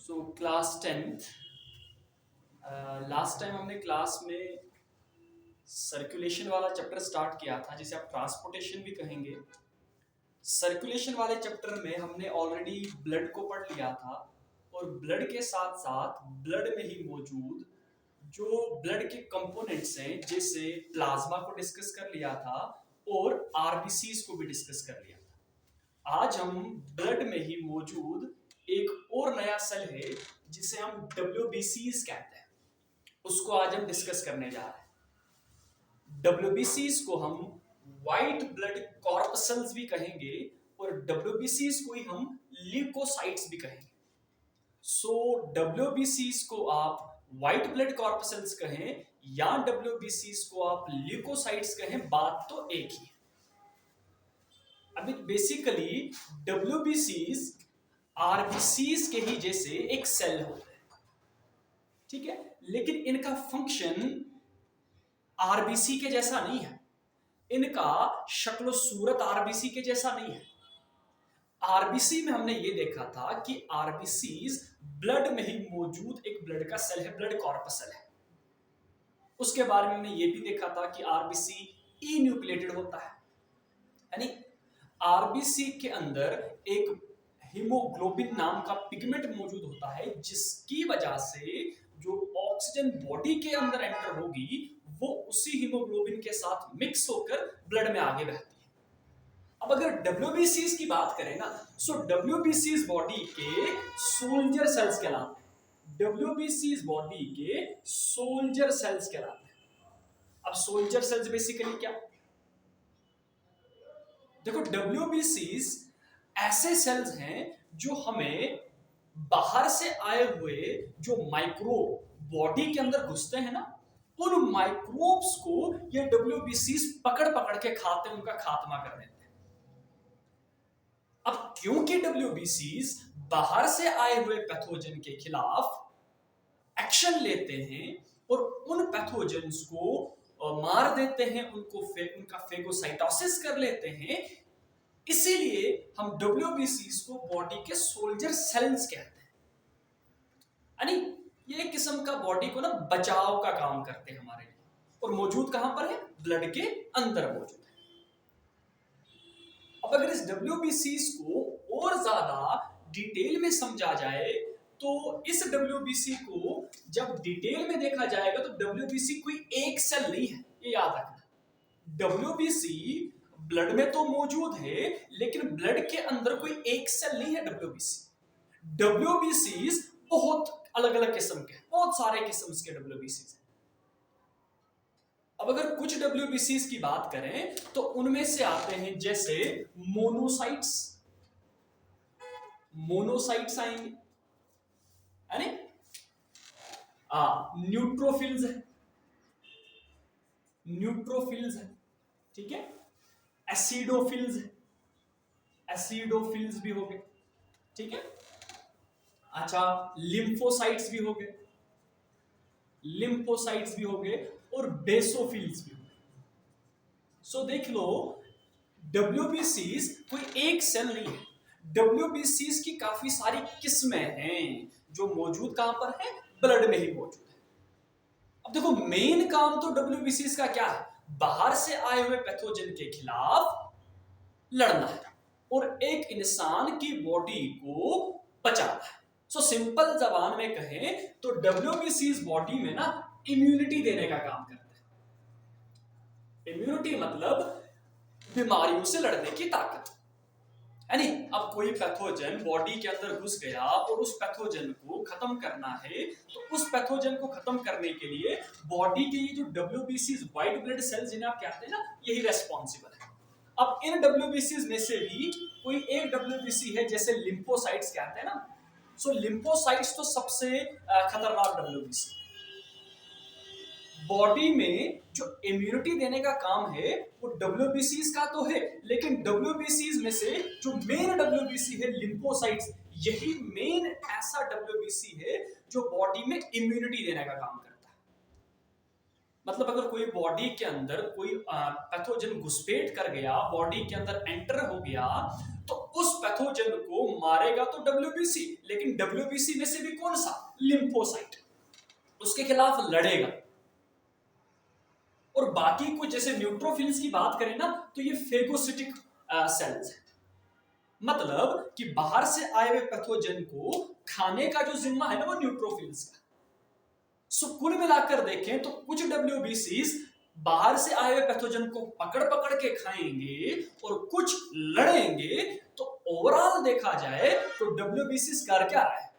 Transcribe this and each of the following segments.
So class 10th last time हमने class में circulation वाला चैप्टर स्टार्ट किया था जिसे आप ट्रांसपोर्टेशन भी कहेंगे। सर्कुलेशन वाले चैप्टर में हमने ऑलरेडी ब्लड को पढ़ लिया था और ब्लड के साथ साथ ब्लड में ही मौजूद जो ब्लड के कंपोनेंट्स हैं जैसे प्लाज्मा को डिस्कस कर लिया था और आरबीसीज को भी डिस्कस कर लिया था। आज हम ब्लड में ही मौजूद एक और नया सेल है जिसे हम WBCs कहते हैं, उसको आज हम डिस्कस करने जा रहे हैं। WBCs को हम व्हाइट ब्लड कॉर्पसेल्स भी कहेंगे और WBCs को ही हम ल्यूकोसाइट्स भी कहेंगे। सो WBCs को आप व्हाइट ब्लड कॉर्पसेल्स कहें या WBCs को आप ल्यूकोसाइट्स कहें, बात तो एक ही है। अभी बेसिकली WBCs RBCs के ही जैसे एक सेल होते हैं, ठीक है, लेकिन इनका फंक्शन आरबीसी के जैसा नहीं है, इनका शक्ल सूरत आरबीसी के जैसा नहीं है। आरबीसी में हमने ये देखा था कि आरबीसीज ब्लड में ही मौजूद एक ब्लड का सेल है, ब्लड कॉर्पसेल है। उसके बारे में हमने ये भी देखा था कि आरबीसी ई न्यूक्लिएटेड होता है, यानी आरबीसी के अंदर एक हीमोग्लोबिन नाम का पिगमेंट मौजूद होता है जिसकी वजह से जो ऑक्सीजन बॉडी के अंदर एंटर होगी वो उसी हीमोग्लोबिन के साथ मिक्स होकर ब्लड में आगे बहती है। अब अगर WBCs की बात करें ना, सो WBCs बॉडी के सोल्जर सेल्स कहलाते हैं। WBCs बॉडी के सोल्जर सेल्स कहलाते हैं। अब सोल्जर सेल्स बेसिकली क्या? देखो, WBCs ऐसे सेल्स हैं जो हमें बाहर से आए हुए जो माइक्रोब बॉडी के अंदर घुसते हैं ना, उन माइक्रोब्स को ये WBCs पकड़ पकड़ के खाते हैं, उनका खात्मा कर देते हैं। अब क्योंकि WBCs बाहर से आए हुए पैथोजन के खिलाफ एक्शन लेते हैं और उन पैथोजन्स को मार देते हैं, उनका फेगोसाइटोसिस कर लेते हैं, इसीलिए हम WBCs को बॉडी के सोल्जर सेल्स कहते हैं। यानी ये एक किस्म का बॉडी को ना बचाव का काम करते हैं हमारे लिए, और मौजूद कहां पर है? ब्लड के अंदर मौजूद है। अब अगर इस WBCs को और ज्यादा डिटेल में समझा जाए तो इस WBC को जब डिटेल में देखा जाएगा तो WBC कोई एक सेल नहीं है, ये याद रखना। WBC ब्लड में तो मौजूद है लेकिन ब्लड के अंदर कोई एक सेल नहीं है। WBCs बहुत अलग अलग किस्म के, बहुत सारे किस्म के WBCs हैं। अब अगर कुछ WBCs की बात करें तो उनमें से आते हैं जैसे मोनोसाइट्स आएंगे, यानी न्यूट्रोफिल्स है, ठीक है। एसिडोफिल्स भी हो गए, ठीक है। अच्छा, लिम्फोसाइट्स भी हो गए और बेसोफिल्स भी हो गए। सो देख लो, WBCs कोई एक सेल नहीं है। WBCs की काफी सारी किस्में हैं जो मौजूद कहां पर है? ब्लड में ही मौजूद है। अब देखो, मेन काम तो WBCs का क्या है? बाहर से आए हुए पैथोजन के खिलाफ लड़ना है और एक इंसान की बॉडी को बचाना है। सो सिंपल जबान में कहें तो WBCs बॉडी में ना इम्यूनिटी देने का काम करते हैं। इम्यूनिटी मतलब बीमारियों से लड़ने की ताकत, यानी अब कोई पैथोजन बॉडी के अंदर घुस गया और उस पैथोजन को खत्म करना है तो उस पैथोजन को खत्म करने के लिए बॉडी के ये जो WBCs व्हाइट ब्लड सेल्स जिन्हें आप कहते हैं ना, यही रेस्पॉन्सिबल है। अब इन WBCs में से भी कोई एक WBC है जैसे लिम्फोसाइट्स कहते हैं ना। सो लिम्फोसाइट्स तो सबसे खतरनाक WBC। बॉडी में जो इम्यूनिटी देने का काम है वो WBCs का तो है, लेकिन WBCs में से जो मेन WBC है लिम्फोसाइट्स, यही मेन ऐसा WBC है जो बॉडी में इम्यूनिटी देने का काम करता है। मतलब अगर कोई बॉडी के अंदर कोई पैथोजन घुसपैठ कर गया, बॉडी के अंदर एंटर हो गया, तो उस पैथोजन को मारेगा तो डब्ल्यूबीसी, लेकिन डब्ल्यूबीसी में से भी कौन सा? लिम्फोसाइट, उसके खिलाफ लड़ेगा। और बाकी कुछ जैसे न्यूट्रोफिल्स की बात करें ना, तो ये फेगोसिटिक सेल्स है, मतलब कि बाहर से आए हुए पैथोजन को खाने का जो जिम्मा है ना, वो न्यूट्रोफिल्स का। सो कुल मिलाकर देखें तो कुछ डब्ल्यूबीसीज बाहर से आए हुए पैथोजन को पकड़ पकड़ के खाएंगे और कुछ लड़ेंगे। तो ओवरऑल देखा जाए तो डब्ल्यूबीसीज कर क्या रहा है?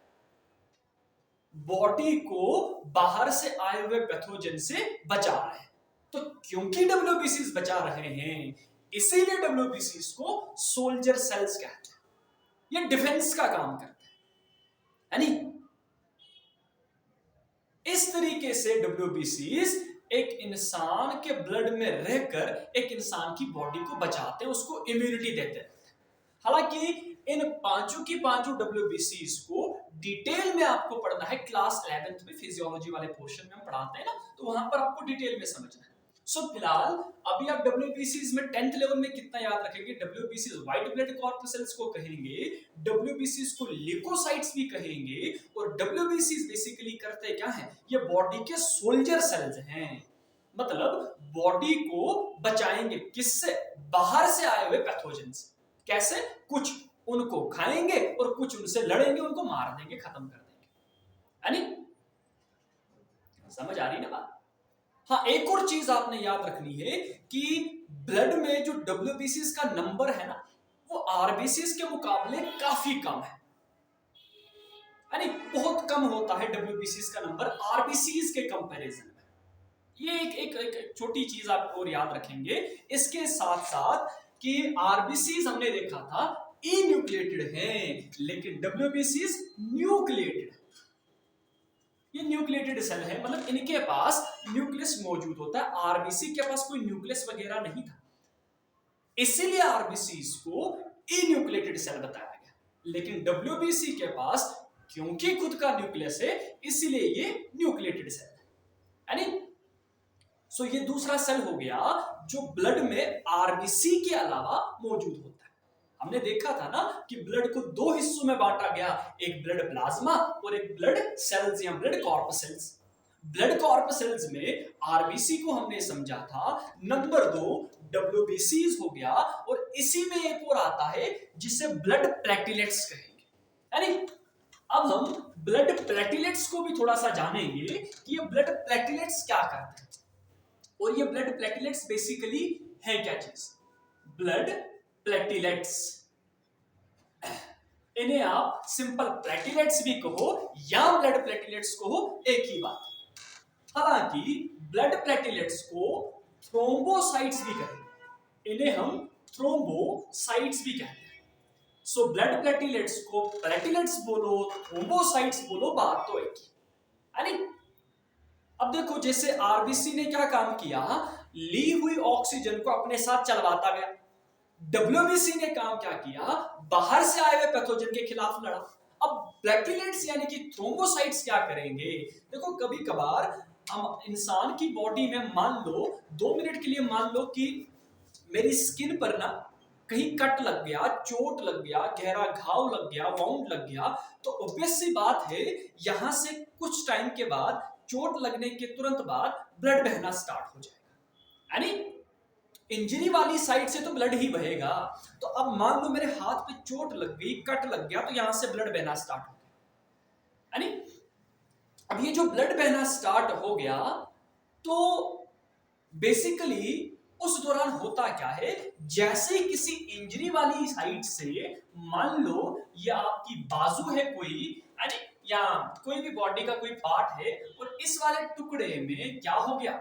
बॉडी को बाहर से आए हुए पैथोजन से बचा रहे हैं। तो क्योंकि डब्ल्यूबीसीज बचा रहे हैं, इसीलिए डब्ल्यूबीसीज को सोल्जर सेल्स कहते हैं। ये डिफेंस का काम करते हैं, यानी इस तरीके से डब्ल्यूबीसीज एक इंसान के ब्लड में रहकर एक इंसान की बॉडी को बचाते हैं, उसको इम्यूनिटी देते हैं। हालांकि इन पांचों की पांचों डब्ल्यूबीसीज को डिटेल में आपको पढ़ना है, क्लास 11th में फिजियोलॉजी वाले पोर्शन में हम पढ़ाते हैं ना, तो वहां पर आपको डिटेल में समझना है। सो फिलहाल अभी आप डब्ल्यूबीसीज में 10th लेवल में कितना याद रखेंगे? डब्ल्यूबीसीज व्हाइट ब्लड कॉर्पसेल्स को कहेंगे, डब्ल्यूबीसीज को ल्यूकोसाइट्स भी कहेंगे, और डब्ल्यूबीसीज बेसिकली करते क्या है? ये बॉडी के सोल्जर सेल्स हैं, मतलब बॉडी को बचाएंगे किससे? बाहर से आए हुए पैथोजन से। कैसे? कुछ उनको खाएंगे और कुछ उनसे लड़ेंगे, उनको मार देंगे, खत्म कर देंगे। यानी समझ आ रही ना बात? हाँ, एक और चीज आपने याद रखनी है कि ब्लड में जो डब्ल्यूबीसीज का नंबर है ना, वो आरबीसीज के मुकाबले काफी कम है, यानी बहुत कम होता है डब्ल्यूबीसीज का नंबर आरबीसीज के कंपैरिजन में। ये एक छोटी चीज आप और याद रखेंगे। इसके साथ साथ कि आरबीसीज हमने देखा था इन्यूक्लिएटेड हैं, लेकिन डब्ल्यूबीसीज न्यूक्लिएटेड। ये न्यूक्लिएटेड सेल है, मतलब इनके पास न्यूक्लियस मौजूद होता है। आरबीसी के पास कोई न्यूक्लियस वगैरह नहीं था, इसीलिए आरबीसीज को इन्यूक्लिएटेड सेल बताया गया। लेकिन डब्ल्यूबीसी के पास क्योंकि खुद का न्यूक्लियस है, इसीलिए ये न्यूक्लिएटेड सेल है। यानी सो ये दूसरा सेल हो गया जो ब्लड में आरबीसी के अलावा मौजूद होता है। हमने देखा था ना कि ब्लड को दो हिस्सों में बांटा गया, एक ब्लड प्लाज्मा और एक ब्लड सेल्स या ब्लड कॉर्पसेल्स। ब्लड कॉर्पसेल्स में आरबीसी को हमने समझा था, नंबर 2 डब्ल्यूबीसीज हो गया, और इसी में एक और आता है जिसे ब्लड प्लेटलेट्स कहेंगे। यानी अब हम ब्लड प्लेटलेट्स को भी थोड़ा सा जानेंगे कि ये ब्लड प्लेटलेट्स क्या करते हैं, और ये ब्लड प्लेटलेट्स बेसिकली है क्या चीज? ब्लड प्लेटलेट्स, इन्हें आप सिंपल प्लेटलेट्स भी कहो या ब्लड प्लेटलेट्स कहो, एक ही बात। हालांकि ब्लड प्लेटलेट्स को थ्रोम्बोसाइट्स भी कहेंगे, इन्हें हम थ्रोम्बोसाइट्स भी कहते हैं। सो ब्लड प्लेटलेट्स को प्लेटलेट्स बोलो, थ्रोम्बोसाइट्स बोलो, बात तो एक ही। यानी अब देखो, जैसे आरबीसी ने क्या काम किया, ली हुई ऑक्सीजन को अपने साथ चलवाता गया। डब्ल्यूबीसी ने काम क्या किया, बाहर से आए हुए पैथोजन के खिलाफ लड़ा। अब प्लेटलेट्स यानी कि थ्रोम्बोसाइट्स क्या करेंगे? देखो, कभी कभार हम इंसान की बॉडी में मान लो 2 मिनट के लिए मान लो कि मेरी स्किन पर ना कहीं कट लग गया, चोट लग गया, गहरा घाव लग गया, वाउंड लग गया, तो ऑब्वियस सी बात है यहां से कुछ टाइम के बाद, चोट लगने के तुरंत बाद ब्लड बहना स्टार्ट हो जाएगा। यानी इंजरी वाली साइड से तो ब्लड ही बहेगा। तो अब मान लो मेरे हाथ पे चोट लग गई, कट लग गया, तो यहां से ब्लड बहना स्टार्ट हो गया। यानी अब ये जो ब्लड बहना स्टार्ट हो गया, तो बेसिकली उस दौरान होता क्या है, जैसे किसी इंजरी वाली साइड से, मान लो ये आपकी बाजू है कोई, या कोई भी बॉडी का कोई पार्ट है, और इस वाले टुकड़े में क्या हो गया,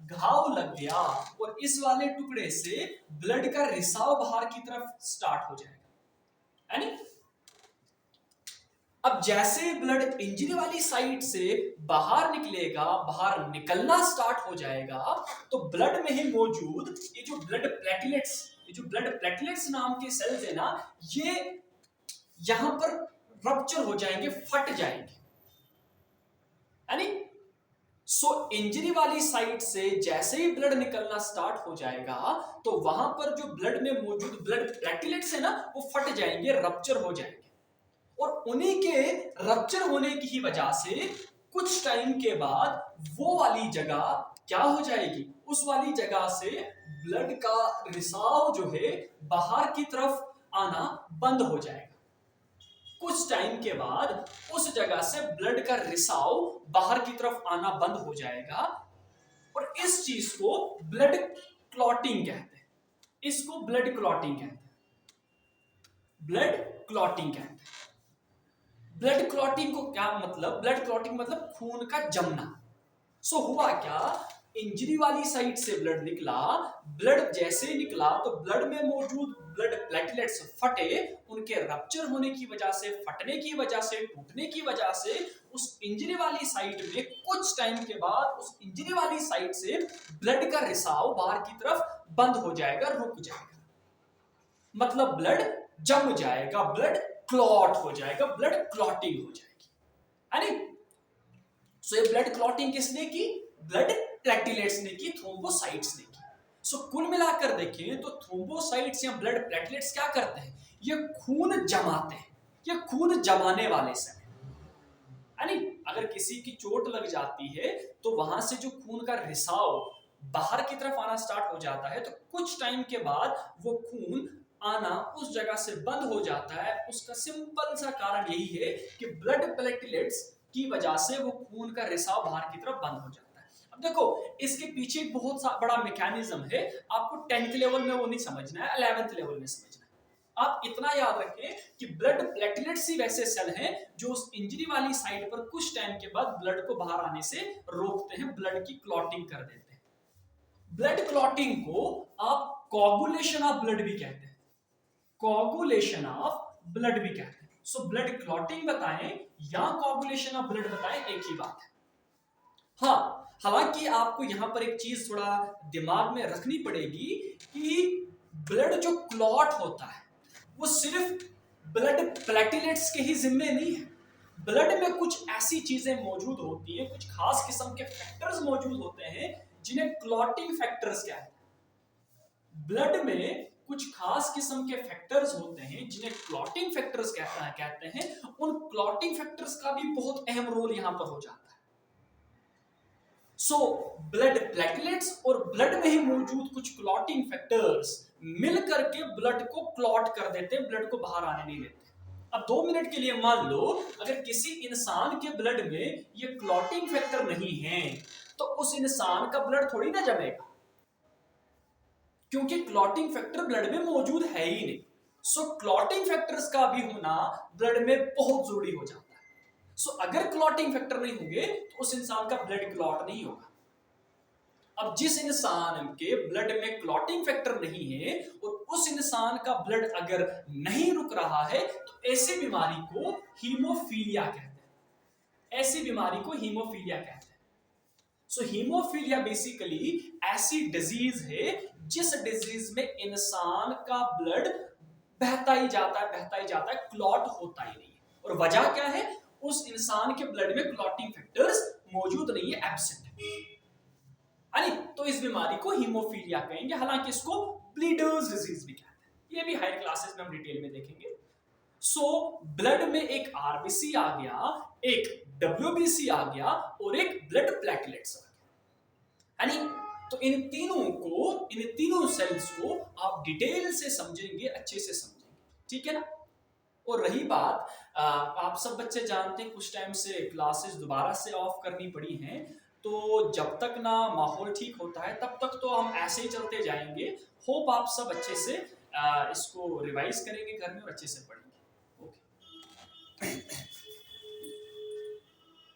घाव लग गया, और इस वाले टुकड़े से ब्लड का रिसाव बाहर की तरफ स्टार्ट हो जाएगा। यानी अब जैसे ब्लड इंजरी वाली साइड से बाहर निकलेगा, बाहर निकलना स्टार्ट हो जाएगा, तो ब्लड में ही मौजूद ये जो ब्लड प्लेटलेट्स नाम के सेल्स है ना, ये यहां पर रप्चर हो जाएंगे, फट जाएंगे। यानी सो इंजरी वाली साइड से जैसे ही ब्लड निकलना स्टार्ट हो जाएगा तो वहां पर जो ब्लड में मौजूद ब्लड प्लेटलेट्स है ना वो फट जाएंगे, रप्चर हो जाएंगे, और उन्हीं के रप्चर होने की ही वजह से कुछ टाइम के बाद वो वाली जगह क्या हो जाएगी, उस वाली जगह से ब्लड का रिसाव जो है बाहर की तरफ आना बंद हो जाएगा। कुछ टाइम के बाद उस जगह से ब्लड का रिसाव बाहर की तरफ आना बंद हो जाएगा, और इस चीज को ब्लड क्लॉटिंग कहते हैं। इसको ब्लड क्लॉटिंग कहते हैं। ब्लड क्लॉटिंग कहते हैं। ब्लड क्लॉटिंग को क्या मतलब, ब्लड क्लॉटिंग मतलब खून का जमना। सो हुआ क्या, इंजरी वाली साइड से ब्लड निकला, ब्लड जैसे निकला तो ब्लड में मौजूद ब्लड प्लेटलेट्स फटे, उनके रप्चर होने की वजह से, फटने की वजह से, टूटने की वजह से उस इंजरी वाली साइड में कुछ टाइम के बाद उस इंजरी वाली साइड से ब्लड का रिसाव बाहर की तरफ बंद हो जाएगा, रुक जाएगा, मतलब ब्लड जम जाएगा, ब्लड क्लॉट हो जाएगा, ब्लड क्लॉटिंग हो जाएगी, है नहीं। सो ये ब्लड क्लॉटिंग किसने की, ब्लड प्लेटलेट्स ने की, थ्रोम्बोसाइट्स ने की। सो कुल मिलाकर देखें तो थ्रोम्बोसाइट्स या ब्लड प्लेटलेट्स क्या करते हैं, ये खून जमाते हैं, ये खून जमाने वाले सेल है नहीं। अगर किसी की चोट लग जाती है तो वहां से जो खून का रिसाव बाहर की तरफ आना स्टार्ट हो जाता है, तो कुछ टाइम के बाद वो खून आना उस जगह से बंद हो जाता है। उसका सिंपल सा कारण यही है कि ब्लड प्लेटलेट्स की वजह से वो खून का रिसाव बाहर की तरफ बंद हो जाता है। अब देखो इसके पीछे बहुत बड़ा मैकेनिज्म है, आपको 10th लेवल में वो नहीं समझना है, 11th लेवल में समझना है। आप इतना याद रखें कि ब्लड प्लेटलेट्स ही वैसे सेल हैं जो उस इंजरी वाली साइड पर कुछ टाइम के बाद ब्लड को बाहर आने से रोकते हैं, ब्लड की क्लॉटिंग कर देते हैं। ब्लड क्लॉटिंग को आप कोगुलेशन ऑफ ब्लड भी कहते हैं, कोगुलेशन ऑफ ब्लड भी कहते हैं। सो ब्लड क्लॉटिंग बताएं या कोगुलेशन ऑफ ब्लड बताएं, एक ही बात है। हाँ, हालांकि आपको यहां पर एक चीज थोड़ा दिमाग में रखनी पड़ेगी कि ब्लड जो क्लॉट होता है वो सिर्फ ब्लड प्लेटलेट्स के ही जिम्मे नहीं है। ब्लड में कुछ ऐसी चीजें मौजूद होती है, कुछ खास किस्म के फैक्टर्स मौजूद होते हैं जिन्हें क्लॉटिंग फैक्टर्स कहते हैं। ब्लड में कुछ खास किस्म के फैक्टर्स होते हैं जिन्हें क्लॉटिंग फैक्टर्स कहते हैं। उन क्लॉटिंग फैक्टर्स का भी बहुत अहम रोल यहां पर हो जाता है। सो ब्लड प्लेटलेट्स और ब्लड में ही मौजूद कुछ क्लॉटिंग फैक्टर्स मिल करके ब्लड को क्लॉट कर देते हैं, ब्लड को बाहर आने नहीं देते। अब 2 मिनट के लिए मान लो अगर किसी इंसान के ब्लड में ये क्लॉटिंग फैक्टर नहीं है तो उस इंसान का ब्लड थोड़ी ना जमेगा, क्योंकि क्लॉटिंग फैक्टर ब्लड में मौजूद है ही नहीं। सो क्लॉटिंग फैक्टर्स का भी होना ब्लड में बहुत जरूरी हो जाता है। सो अगर क्लॉटिंग फैक्टर नहीं होंगे तो उस इंसान का ब्लड क्लॉट नहीं होगा। अब जिस इंसान के ब्लड में क्लॉटिंग फैक्टर नहीं है और उस इंसान का ब्लड अगर नहीं रुक रहा है तो ऐसी बीमारी को हीमोफीलिया कहते हैं। ऐसी बीमारी को हीमोफीलिया कहते हैं। सो हीमोफीलिया बेसिकली ऐसी डिजीज है जिस डिजीज में इंसान का ब्लड बहता ही जाता है, क्लॉट होता ही नहीं है। और वजह क्या है, उस इंसान के ब्लड में क्लॉटिंग फैक्टर्स मौजूद नहीं है, एब्सेंट है। तो इस बीमारी को हीमोफीलिया कहेंगे, हालांकि इसको ब्लीडर्स डिजीज भी कहते हैं। ये भी हायर क्लासेस में हम डिटेल में देखेंगे। सो ब्लड में एक आरबीसी आ गया, एक डब्ल्यूबीसी आ गया और एक ब्लड प्लेटलेट्स आ गया, तो इन तीनों सेल्स को आप डिटेल से समझेंगे, अच्छे से समझेंगे, ठीक है ना। और रही बात, आप सब बच्चे जानते हैं कुछ टाइम से क्लासेस दोबारा से ऑफ करनी पड़ी हैं, तो जब तक ना माहौल ठीक होता है तब तक तो हम ऐसे ही चलते जाएंगे। होप आप सब अच्छे से इसको रिवाइज करेंगे घर में और अच्छे से पढ़ेंगे। ओके।